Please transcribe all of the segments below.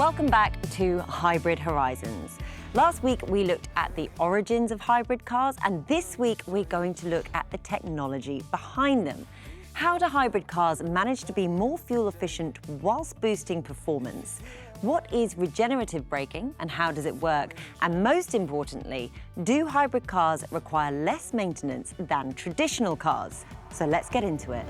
Welcome back to Hybrid Horizons. Last week we looked at the origins of hybrid cars, and this week we're going to look at the technology behind them. How do hybrid cars manage to be more fuel efficient whilst boosting performance? What is regenerative braking and how does it work? And most importantly, do hybrid cars require less maintenance than traditional cars? So let's get into it.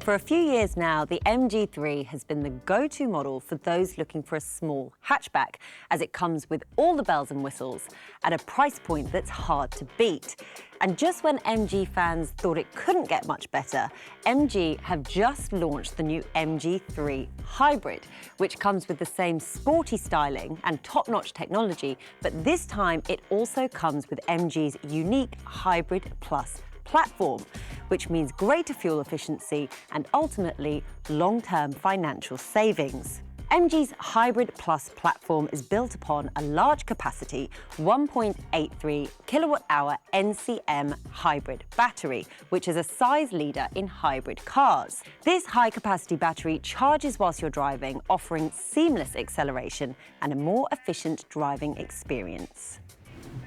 For a few years now, the MG3 has been the go-to model for those looking for a small hatchback, as it comes with all the bells and whistles at a price point that's hard to beat. And just when MG fans thought it couldn't get much better, MG have just launched the new MG3 Hybrid, which comes with the same sporty styling and top-notch technology, but this time it also comes with MG's unique Hybrid Plus platform, which means greater fuel efficiency and ultimately long-term financial savings. MG's Hybrid Plus platform is built upon a large capacity 1.83 kilowatt-hour NCM hybrid battery, which is a size leader in hybrid cars. This high-capacity battery charges whilst you're driving, offering seamless acceleration and a more efficient driving experience.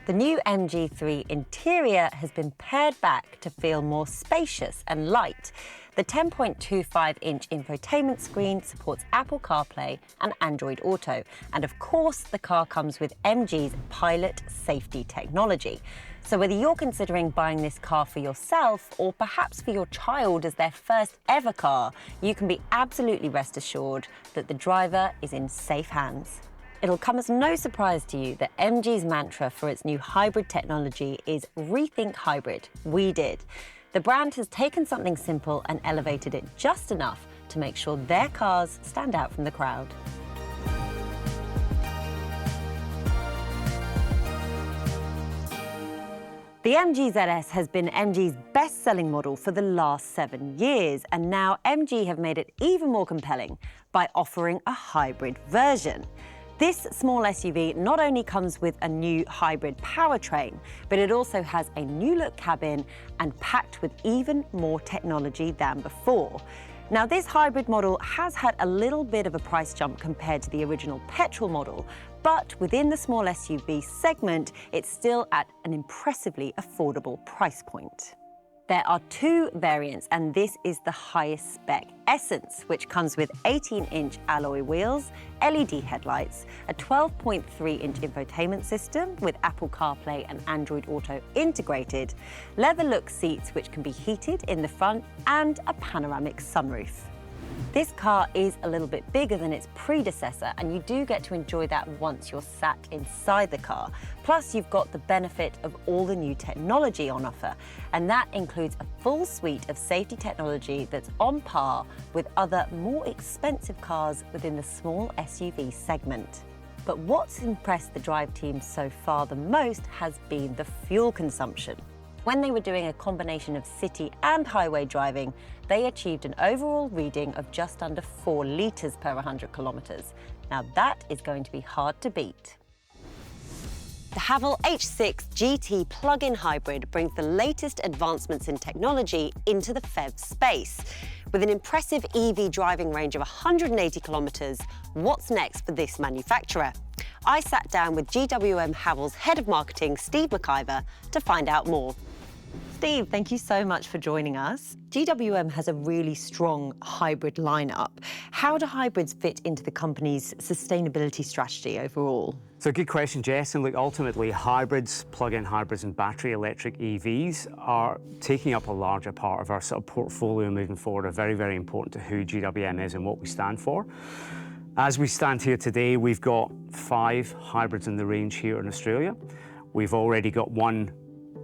The new MG3 interior has been pared back to feel more spacious and light. The 10.25-inch infotainment screen supports Apple CarPlay and Android Auto. And of course, the car comes with MG's Pilot safety technology. So whether you're considering buying this car for yourself or perhaps for your child as their first ever car, you can be absolutely rest assured that the driver is in safe hands. It'll come as no surprise to you that MG's mantra for its new hybrid technology is "Rethink Hybrid, we did." The brand has taken something simple and elevated it just enough to make sure their cars stand out from the crowd. The MG ZS has been MG's best-selling model for the last 7 years, and now MG have made it even more compelling by offering a hybrid version. This small SUV not only comes with a new hybrid powertrain, but it also has a new look cabin and packed with even more technology than before. Now, this hybrid model has had a little bit of a price jump compared to the original petrol model, but within the small SUV segment, it's still at an impressively affordable price point. There are two variants, and this is the highest spec Essence, which comes with 18-inch alloy wheels, LED headlights, a 12.3-inch infotainment system with Apple CarPlay and Android Auto integrated, leather-look seats which can be heated in the front, and a panoramic sunroof. This car is a little bit bigger than its predecessor, and you do get to enjoy that once you're sat inside the car. Plus, you've got the benefit of all the new technology on offer, and that includes a full suite of safety technology that's on par with other more expensive cars within the small SUV segment. But what's impressed the drive team so far the most has been the fuel consumption. When they were doing a combination of city and highway driving, they achieved an overall reading of just under 4 litres per 100 kilometres. Now that is going to be hard to beat. The Haval H6 GT plug-in hybrid brings the latest advancements in technology into the PHEV space. With an impressive EV driving range of 180 kilometres, what's next for this manufacturer? I sat down with GWM Haval's head of marketing, Steve McIver, to find out more. Steve, thank you so much for joining us. GWM has a really strong hybrid lineup. How do hybrids fit into the company's sustainability strategy overall? So, good question, Jess. And look, ultimately, hybrids, plug-in hybrids and battery electric EVs are taking up a larger part of our sort of portfolio moving forward, are very, very important to who GWM is and what we stand for. As we stand here today, we've got 5 hybrids in the range here in Australia. We've already got 1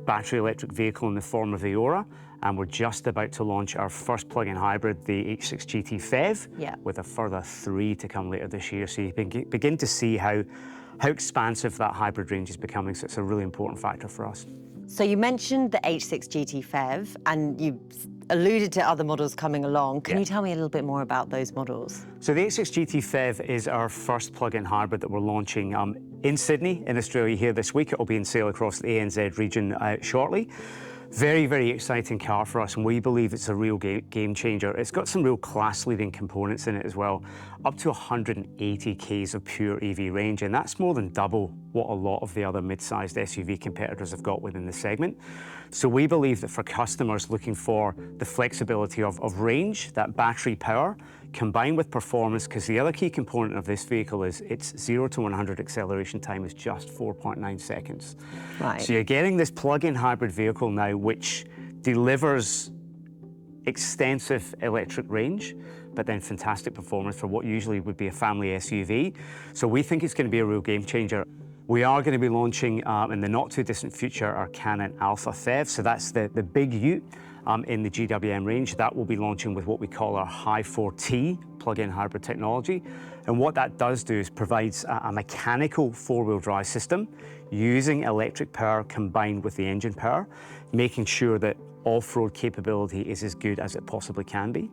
battery electric vehicle in the form of the Aura, and we're just about to launch our first plug-in hybrid, the H6 GT PHEV, with a further 3 to come later this year. So you begin to see how expansive that hybrid range is becoming, so it's a really important factor for us. So you mentioned the H6 GT PHEV, and you alluded to other models coming along. Can Yeah. you tell me a little bit more about those models? So the X6 GT PHEV is our first plug-in hybrid that we're launching in Sydney, in Australia here this week. It'll be in sale across the ANZ region shortly. Very, very exciting car for us, and we believe it's a real game changer. It's got some real class-leading components in it as well, up to 180 k's of pure EV range, and that's more than double what a lot of the other mid-sized SUV competitors have got within the segment. So we believe that for customers looking for the flexibility of range, that battery power, combined with performance, because the other key component of this vehicle is its 0 to 100 acceleration time is just 4.9 seconds. Right. So you're getting this plug-in hybrid vehicle now which delivers extensive electric range, but then fantastic performance for what usually would be a family SUV. So we think it's going to be a real game changer. We are going to be launching in the not too distant future our Canon Alpha PHEV, so that's the big ute in the GWM range. That will be launching with what we call our High 4T plug-in hybrid technology. And what that does do is provides a mechanical four-wheel drive system using electric power combined with the engine power, making sure that off-road capability is as good as it possibly can be.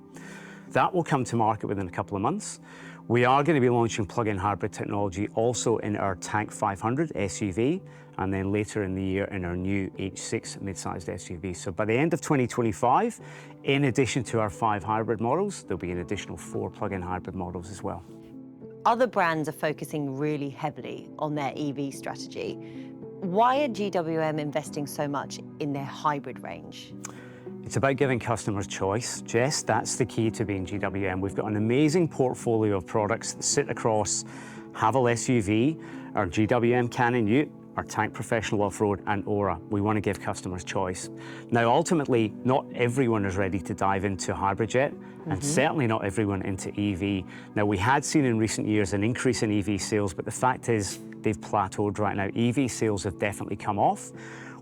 That will come to market within a couple of months. We are going to be launching plug-in hybrid technology also in our Tank 500 SUV, and then later in the year in our new H6 mid-sized SUV. So by the end of 2025, in addition to our 5 hybrid models, there'll be an additional 4 plug-in hybrid models as well. Other brands are focusing really heavily on their EV strategy. Why are GWM investing so much in their hybrid range? It's about giving customers choice, Jess. That's the key to being GWM. We've got an amazing portfolio of products that sit across Haval SUV, our GWM Canon Ute, our Tank Professional Off-Road, and Aura. We want to give customers choice. Now, ultimately, not everyone is ready to dive into hybrid yet, and certainly not everyone into EV. Now, we had seen in recent years an increase in EV sales, but the fact is they've plateaued right now. EV sales have definitely come off.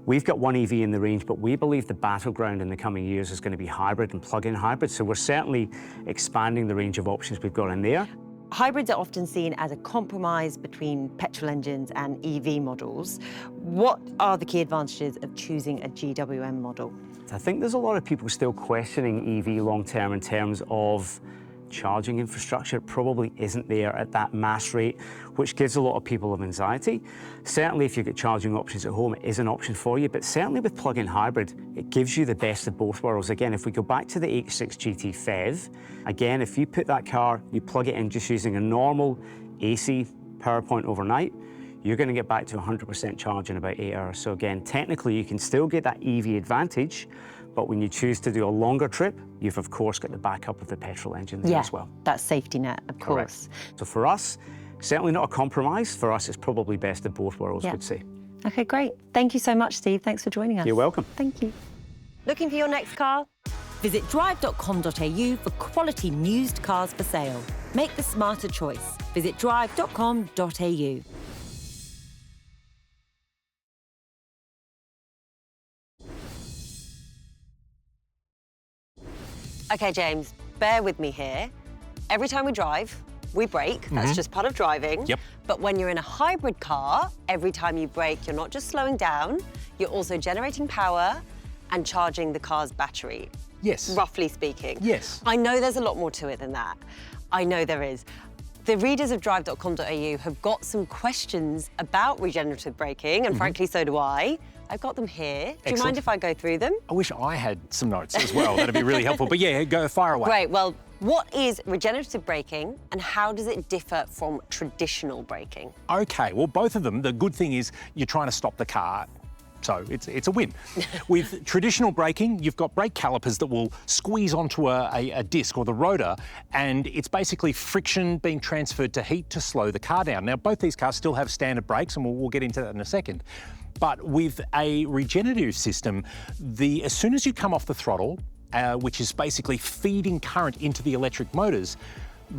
We've got one EV in the range, but we believe the battleground in the coming years is going to be hybrid and plug-in hybrid, so we're certainly expanding the range of options we've got in there. Hybrids are often seen as a compromise between petrol engines and EV models. What are the key advantages of choosing a GWM model? I think there's a lot of people still questioning EV long-term in terms of charging infrastructure. It probably isn't there at that mass rate, which gives a lot of people of anxiety. Certainly if you've got charging options at home, it is an option for you, but certainly with plug-in hybrid, it gives you the best of both worlds. Again, if we go back to the H6 GT PHEV, again, if you put that car, you plug it in just using a normal AC power point overnight, you're going to get back to 100% charge in about 8 hours. So again, technically you can still get that EV advantage, but when you choose to do a longer trip, you've of course got the backup of the petrol engine there as well. That safety net, of course. So for us, certainly not a compromise. For us, it's probably best of both worlds, we'd say. Okay, great. Thank you so much, Steve. Thanks for joining us. You're welcome. Thank you. Looking for your next car? Visit drive.com.au for quality used cars for sale. Make the smarter choice. Visit drive.com.au. Okay, James, bear with me here. Every time we drive, we brake. That's just part of driving. Yep. But when you're in a hybrid car, every time you brake, you're not just slowing down, you're also generating power and charging the car's battery. Yes. Roughly speaking. Yes. I know there's a lot more to it than that. I know there is. The readers of drive.com.au have got some questions about regenerative braking, and frankly, so do I. I've got them here. Do you mind if I go through them? I wish I had some notes as well. That'd be really helpful. But yeah, go fire away. Great. Well, what is regenerative braking and how does it differ from traditional braking? Okay, well, both of them, the good thing is you're trying to stop the car. So it's a win. With traditional braking, you've got brake calipers that will squeeze onto a disc or the rotor, and it's basically friction being transferred to heat to slow the car down. Now, both these cars still have standard brakes, and we'll get into that in a second. But with a regenerative system, as soon as you come off the throttle, which is basically feeding current into the electric motors,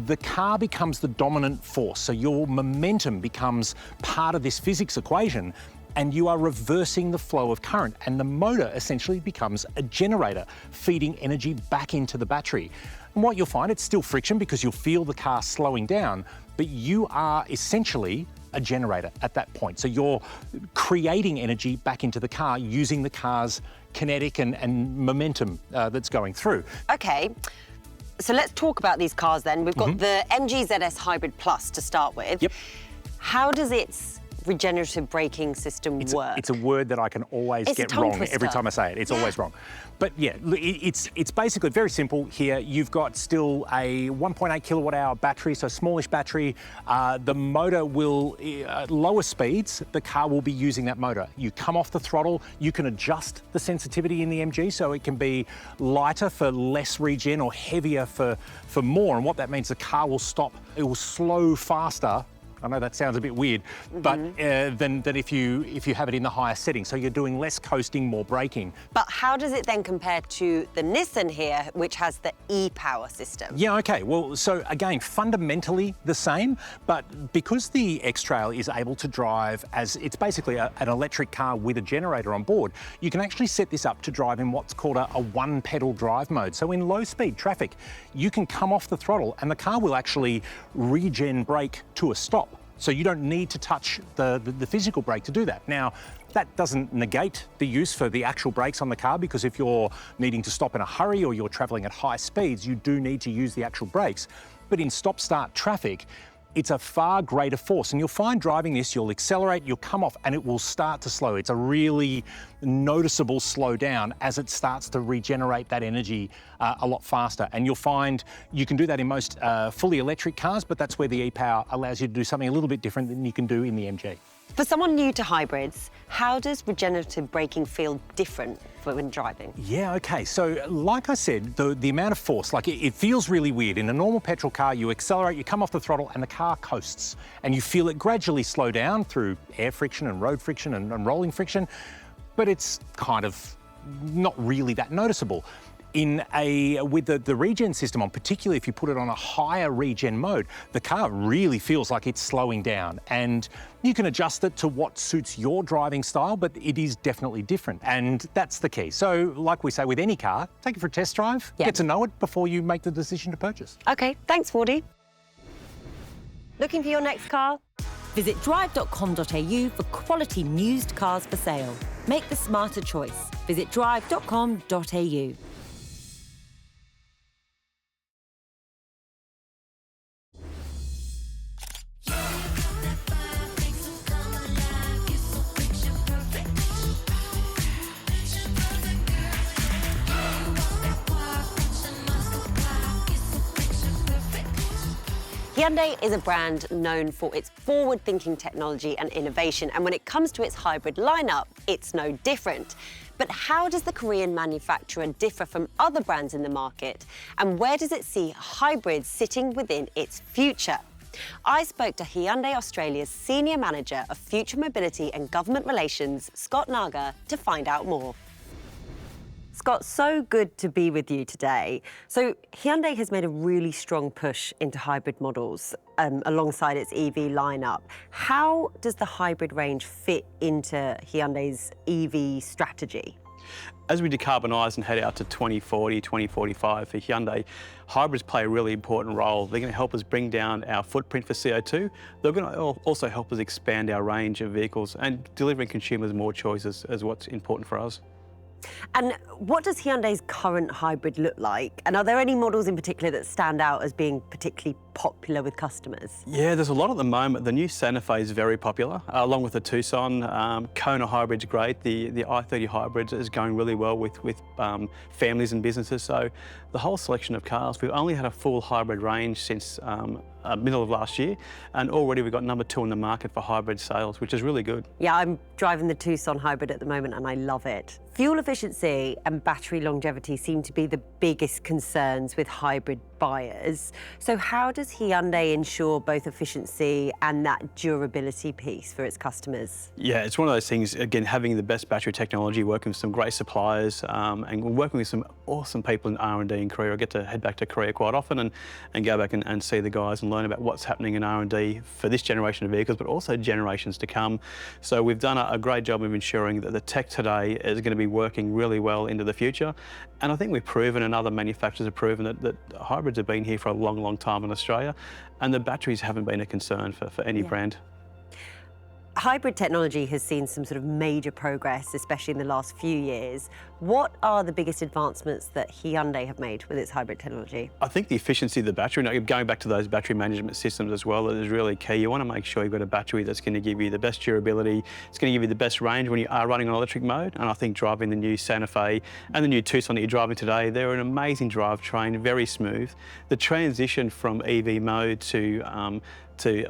the car becomes the dominant force. So your momentum becomes part of this physics equation, and you are reversing the flow of current, and the motor essentially becomes a generator, feeding energy back into the battery. And what you'll find, it's still friction because you'll feel the car slowing down, but you are essentially a generator at that point. So you're creating energy back into the car using the car's kinetic and momentum that's going through. Okay, so let's talk about these cars then. We've got the MG ZS Hybrid Plus to start with. Yep. How does its regenerative braking system work? It's a word that I can always get wrong every time I say it. It's always wrong. But yeah, it's basically very simple here. You've got still a 1.8 kilowatt hour battery, so smallish battery. The motor will, at lower speeds, the car will be using that motor. You come off the throttle, you can adjust the sensitivity in the MG, so it can be lighter for less regen or heavier for more. And what that means, the car will stop, it will slow faster. I know that sounds a bit weird, but than if you have it in the higher setting. So you're doing less coasting, more braking. But how does it then compare to the Nissan here, which has the e-Power system? Yeah, okay. Well, so again, fundamentally the same, but because the X-Trail is able to drive as it's basically an electric car with a generator on board, you can actually set this up to drive in what's called a one-pedal drive mode. So in low-speed traffic, you can come off the throttle and the car will actually regen brake to a stop. So you don't need to touch the physical brake to do that. Now, that doesn't negate the use for the actual brakes on the car, because if you're needing to stop in a hurry or you're traveling at high speeds, you do need to use the actual brakes. But in stop-start traffic, it's a far greater force. And you'll find driving this, you'll accelerate, you'll come off, and it will start to slow. It's a really noticeable slowdown as it starts to regenerate that energy a lot faster. And you'll find you can do that in most fully electric cars, but that's where the e-Power allows you to do something a little bit different than you can do in the MG. For someone new to hybrids, how does regenerative braking feel different when driving? Yeah, okay. So like I said, the amount of force, like it feels really weird. In a normal petrol car, you accelerate, you come off the throttle and the car coasts, and you feel it gradually slow down through air friction and road friction and rolling friction, but it's kind of not really that noticeable. With the regen system on, particularly if you put it on a higher regen mode, the car really feels like it's slowing down, and you can adjust it to what suits your driving style, but it is definitely different, and that's the key. So like we say with any car, take it for a test drive, get to know it before you make the decision to purchase. Okay, thanks, Wardy. Looking for your next car? Visit drive.com.au for quality used cars for sale. Make the smarter choice. Visit drive.com.au. Hyundai is a brand known for its forward-thinking technology and innovation, and when it comes to its hybrid lineup, it's no different. But how does the Korean manufacturer differ from other brands in the market, and where does it see hybrids sitting within its future? I spoke to Hyundai Australia's Senior Manager of Future Mobility and Government Relations, Scott Naga, to find out more. Scott, so good to be with you today. So Hyundai has made a really strong push into hybrid models alongside its EV lineup. How does the hybrid range fit into Hyundai's EV strategy? As we decarbonise and head out to 2040, 2045 for Hyundai, hybrids play a really important role. They're going to help us bring down our footprint for CO2. They're going to also help us expand our range of vehicles and delivering consumers more choices is what's important for us. And what does Hyundai's current hybrid look like? And are there any models in particular that stand out as being particularly popular with customers? Yeah, there's a lot at the moment. The new Santa Fe is very popular, along with the Tucson. Kona hybrid's great. The i30 hybrid is going really well with families and businesses. So the whole selection of cars, we've only had a full hybrid range since middle of last year, and already we've got #2 in the market for hybrid sales, which is really good. Yeah, I'm driving the Tucson hybrid at the moment and I love it. Fuel efficiency and battery longevity seem to be the biggest concerns with hybrid buyers. So how does Hyundai ensure both efficiency and that durability piece for its customers? Yeah, it's one of those things, again, having the best battery technology, working with some great suppliers, and working with some awesome people in R&D in Korea. I get to head back to Korea quite often and go back and see the guys and learn about what's happening in R&D for this generation of vehicles, but also generations to come. So we've done a great job of ensuring that the tech today is going to be working really well into the future. And I think we've proven, and other manufacturers have proven, that hybrids have been here for a long, long time in Australia, and the batteries haven't been a concern for any brand. hybrid technology has seen some sort of major progress, especially in the last few years. What are the biggest advancements that Hyundai have made with its hybrid technology? I think the efficiency of the battery, going back to those battery management systems as well, is really key. You want to make sure you've got a battery that's going to give you the best durability, it's going to give you the best range when you are running on electric mode. And I think driving the new Santa Fe and the new Tucson that you're driving today, they're an amazing drivetrain, very smooth. The transition from EV mode to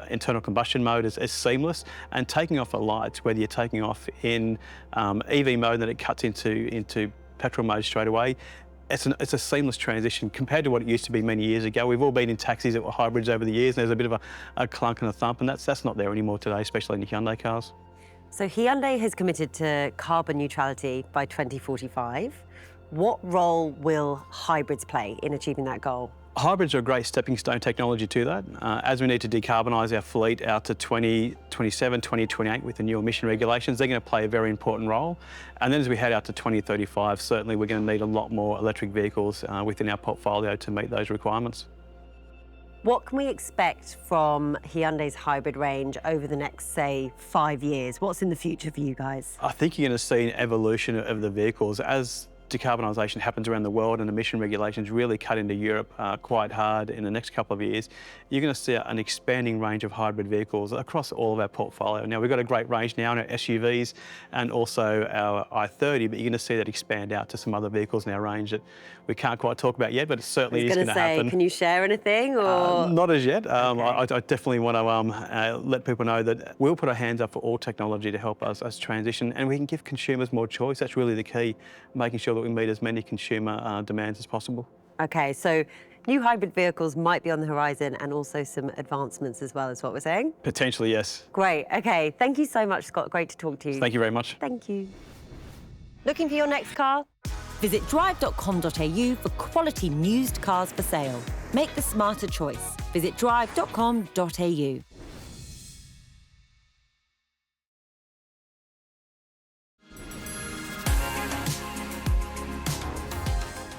internal combustion mode is seamless, and taking off the lights, whether you're taking off in EV mode and then it cuts into petrol mode straight away, it's a seamless transition compared to what it used to be many years ago. We've all been in taxis that were hybrids over the years, and there's a bit of a clunk and a thump, and that's not there anymore today, especially in the Hyundai cars. So Hyundai has committed to carbon neutrality by 2045. What role will hybrids play in achieving that goal? Hybrids are a great stepping stone technology to that. As we need to decarbonise our fleet out to 2027, 2028 with the new emission regulations, they're going to play a very important role. And then as we head out to 2035, certainly we're going to need a lot more electric vehicles within our portfolio to meet those requirements. What can we expect from Hyundai's hybrid range over the next, say, 5 years? What's in the future for you guys? I think you're going to see an evolution of the vehicles as decarbonisation happens around the world and emission regulations really cut into Europe quite hard in the next couple of years. You're going to see an expanding range of hybrid vehicles across all of our portfolio. Now, we've got a great range now in our SUVs and also our i30, but you're going to see that expand out to some other vehicles in our range that we can't quite talk about yet, but it certainly is going to happen. Can you share anything? Or? Not as yet. Okay. I definitely want to let people know that we'll put our hands up for all technology to help us transition, and we can give consumers more choice. That's really the key, making sure that we meet as many consumer demands as possible. Okay, so new hybrid vehicles might be on the horizon, and also some advancements as well, is what we're saying? Potentially, yes. Great. Okay, thank you so much, Scott. Great to talk to you. Thank you very much. Thank you. Looking for your next car? Visit drive.com.au for quality used cars for sale. Make the smarter choice. Visit drive.com.au.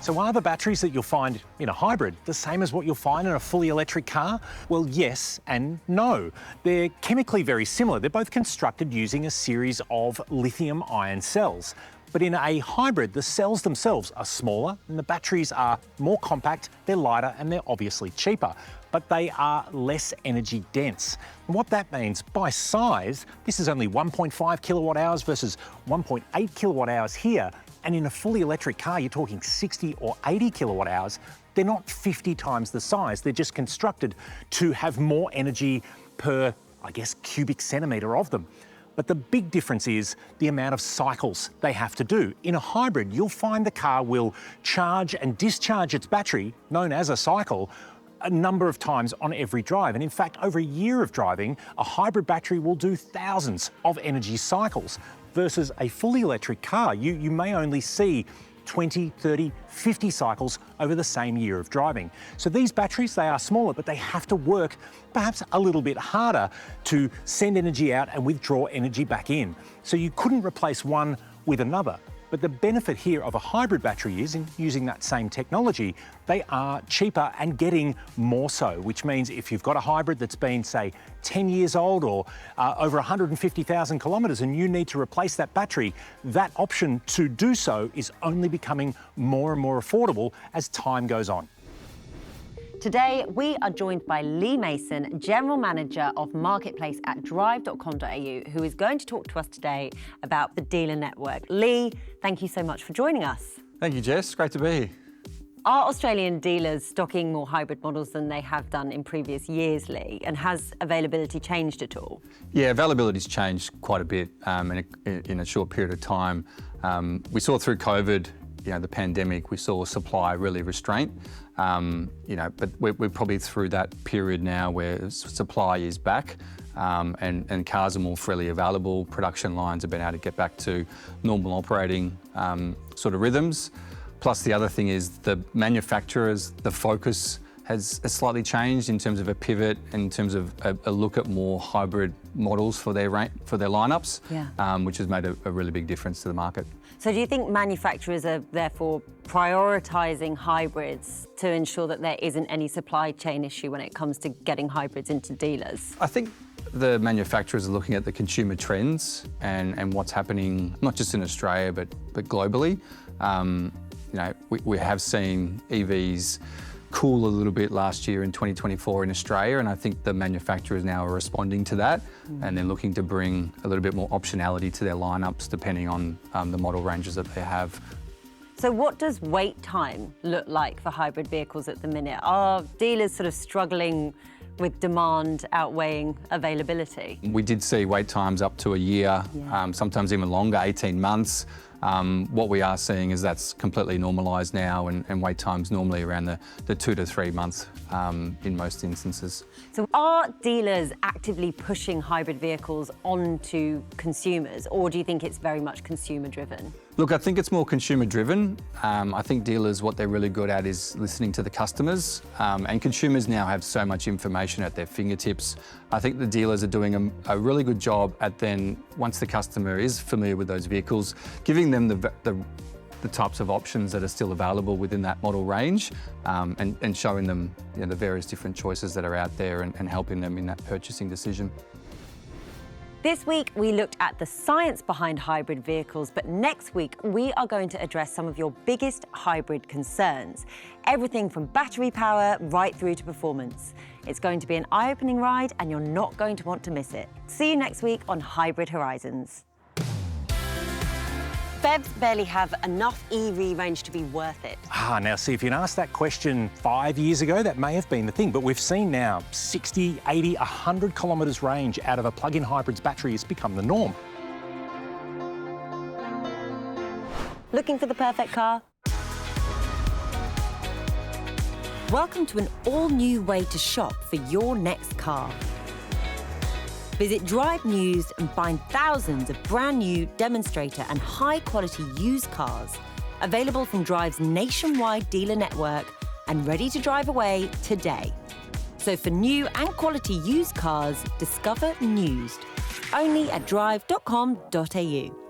So are the batteries that you'll find in a hybrid the same as what you'll find in a fully electric car? Well, yes and no. They're chemically very similar. They're both constructed using a series of lithium-ion cells. But in a hybrid, the cells themselves are smaller and the batteries are more compact, they're lighter, and they're obviously cheaper. But they are less energy dense. And what that means, by size, this is only 1.5 kilowatt hours versus 1.8 kilowatt hours here. And in a fully electric car, you're talking 60 or 80 kilowatt hours. They're not 50 times the size. They're just constructed to have more energy per, I guess, cubic centimetre of them. But the big difference is the amount of cycles they have to do. In a hybrid, you'll find the car will charge and discharge its battery, known as a cycle, a number of times on every drive. And in fact, over a year of driving, a hybrid battery will do thousands of energy cycles. Versus a fully electric car, you may only see 20, 30, 50 cycles over the same year of driving. So these batteries, they are smaller, but they have to work perhaps a little bit harder to send energy out and withdraw energy back in. So you couldn't replace one with another. But the benefit here of a hybrid battery is, in using that same technology, they are cheaper and getting more so, which means if you've got a hybrid that's been, say, 10 years old or over 150,000 kilometres and you need to replace that battery, that option to do so is only becoming more and more affordable as time goes on. Today, we are joined by Lee Mason, General Manager of Marketplace at drive.com.au, who is going to talk to us today about the dealer network. Lee, thank you so much for joining us. Thank you, Jess. Great to be here. Are Australian dealers stocking more hybrid models than they have done in previous years, Lee? And has availability changed at all? Yeah, availability's changed quite a bit in a short period of time. We saw through COVID, the pandemic, we saw supply really restraint. But we're probably through that period now where supply is back and cars are more freely available. Production lines have been able to get back to normal operating sort of rhythms. Plus the other thing is the manufacturers, the focus has slightly changed in terms of a pivot, in terms of a look at more hybrid models for their lineups, which has made a really big difference to the market. So do you think manufacturers are therefore prioritising hybrids to ensure that there isn't any supply chain issue when it comes to getting hybrids into dealers? I think the manufacturers are looking at the consumer trends and what's happening, not just in Australia, but globally. We have seen EVs cool a little bit last year in 2024 in Australia, and I think the manufacturers now are responding to that, and they're looking to bring a little bit more optionality to their lineups depending on the model ranges that they have. So what does wait time look like for hybrid vehicles at the minute? Are dealers sort of struggling with demand outweighing availability? We did see wait times up to a year, sometimes even longer, 18 months. What we are seeing is that's completely normalised now, and wait times normally around the 2 to 3 months in most instances. So are dealers actively pushing hybrid vehicles onto consumers, or do you think it's very much consumer driven? Look, I think it's more consumer driven. I think dealers, what they're really good at is listening to the customers, and consumers now have so much information at their fingertips. I think the dealers are doing a really good job at then, once the customer is familiar with those vehicles, giving them the types of options that are still available within that model range, and showing them the various different choices that are out there and helping them in that purchasing decision. This week, we looked at the science behind hybrid vehicles, but next week, we are going to address some of your biggest hybrid concerns. Everything from battery power right through to performance. It's going to be an eye-opening ride, and you're not going to want to miss it. See you next week on Hybrid Horizons. BEVs barely have enough EV range to be worth it. Now see, if you'd asked that question 5 years ago, that may have been the thing, but we've seen now 60, 80, 100 kilometres range out of a plug-in hybrid's battery has become the norm. Looking for the perfect car? Welcome to an all-new way to shop for your next car. Visit Drive News and find thousands of brand new demonstrator and high-quality used cars available from Drive's nationwide dealer network and ready to drive away today. So for new and quality used cars, discover Newsed. Only at drive.com.au.